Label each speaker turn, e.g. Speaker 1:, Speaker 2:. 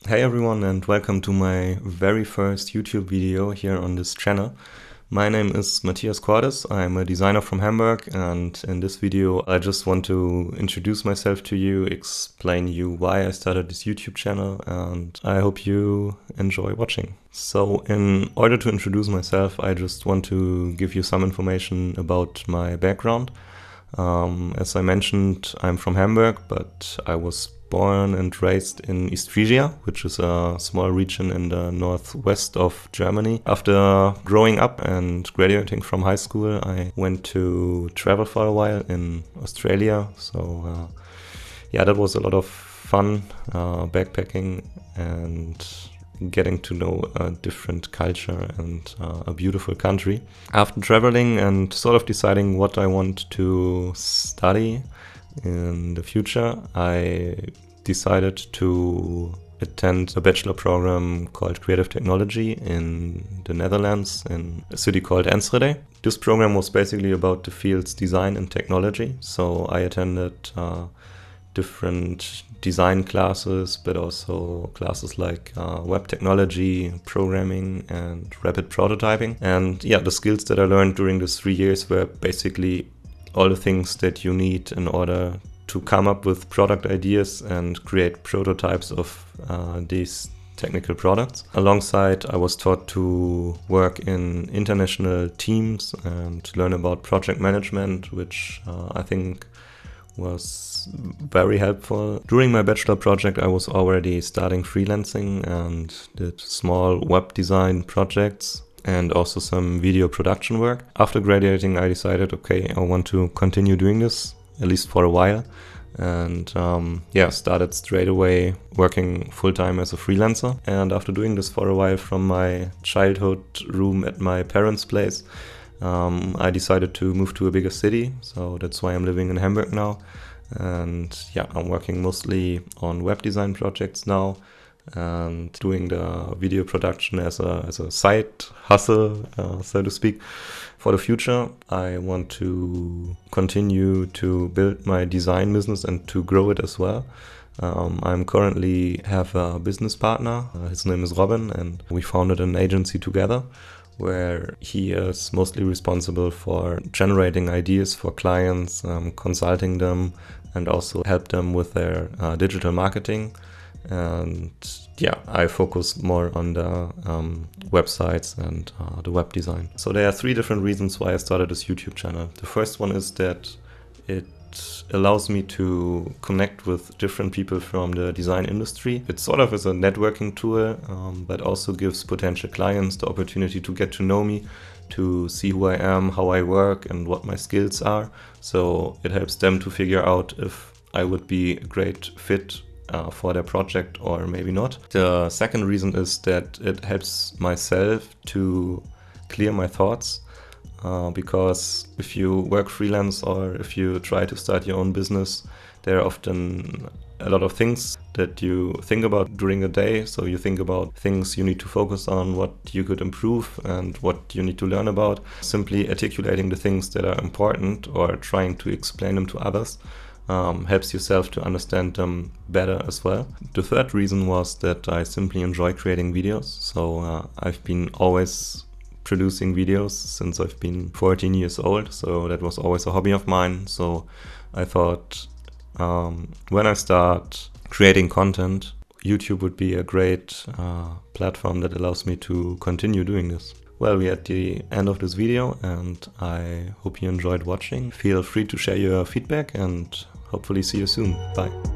Speaker 1: Hey everyone, and welcome to my very first YouTube video here on this channel. My name is Matthias. I'm a designer from Hamburg, and in this video I just want to introduce myself to you, explain you why I started this YouTube channel, and I hope you enjoy watching. So in order to introduce myself, I just want to give you some information about my background. As I mentioned, I'm from Hamburg, but I was born and raised in East Frisia, which is a small region in the northwest of Germany. After growing up and graduating from high school, I went to travel for a while in Australia. So yeah, that was a lot of fun, backpacking and getting to know a different culture and a beautiful country. After traveling and sort of deciding what I want to study in the future, I decided to attend a bachelor program called Creative Technology in the Netherlands in a city called Enschede. This program was basically about the fields design and technology. So I attended different design classes, but also classes like web technology, programming, and rapid prototyping. And yeah, the skills that I learned during these 3 years were basically all the things that you need in order to come up with product ideas and create prototypes of these technical products. Alongside, I was taught to work in international teams and learn about project management, which I think was very helpful. During my bachelor project, I was already starting freelancing and did small web design projects and also some video production work. After graduating, I decided, okay, I want to continue doing this, at least for a while. And yeah, started straight away working full-time as a freelancer. And after doing this for a while from my childhood room at my parents' place, I decided to move to a bigger city. So that's why I'm living in Hamburg now. And yeah, I'm working mostly on web design projects now, and doing the video production as a side hustle, so to speak. For the future, I want to continue to build my design business and to grow it as well. I'm currently have a business partner. His name is Robin, and we founded an agency together where he is mostly responsible for generating ideas for clients, consulting them, and also help them with their digital marketing. And yeah, I focus more on the websites and the web design. So there are 3 different reasons why I started this YouTube channel. The first one is that it allows me to connect with different people from the design industry. It sort of is a networking tool, but also gives potential clients the opportunity to get to know me, to see who I am, how I work, and what my skills are. So it helps them to figure out if I would be a great fit for their project or maybe not. The second reason is that it helps myself to clear my thoughts, because if you work freelance or if you try to start your own business, there are often a lot of things that you think about during the day. So you think about things you need to focus on, what you could improve and what you need to learn about. Simply articulating the things that are important or trying to explain them to others helps yourself to understand them better as well. The third reason was that I simply enjoy creating videos. So I've been always producing videos since I've been 14 years old. So that was always a hobby of mine. So I thought when I start creating content, YouTube would be a great platform that allows me to continue doing this. Well, we're at the end of this video, and I hope you enjoyed watching. Feel free to share your feedback, and hopefully see you soon. Bye.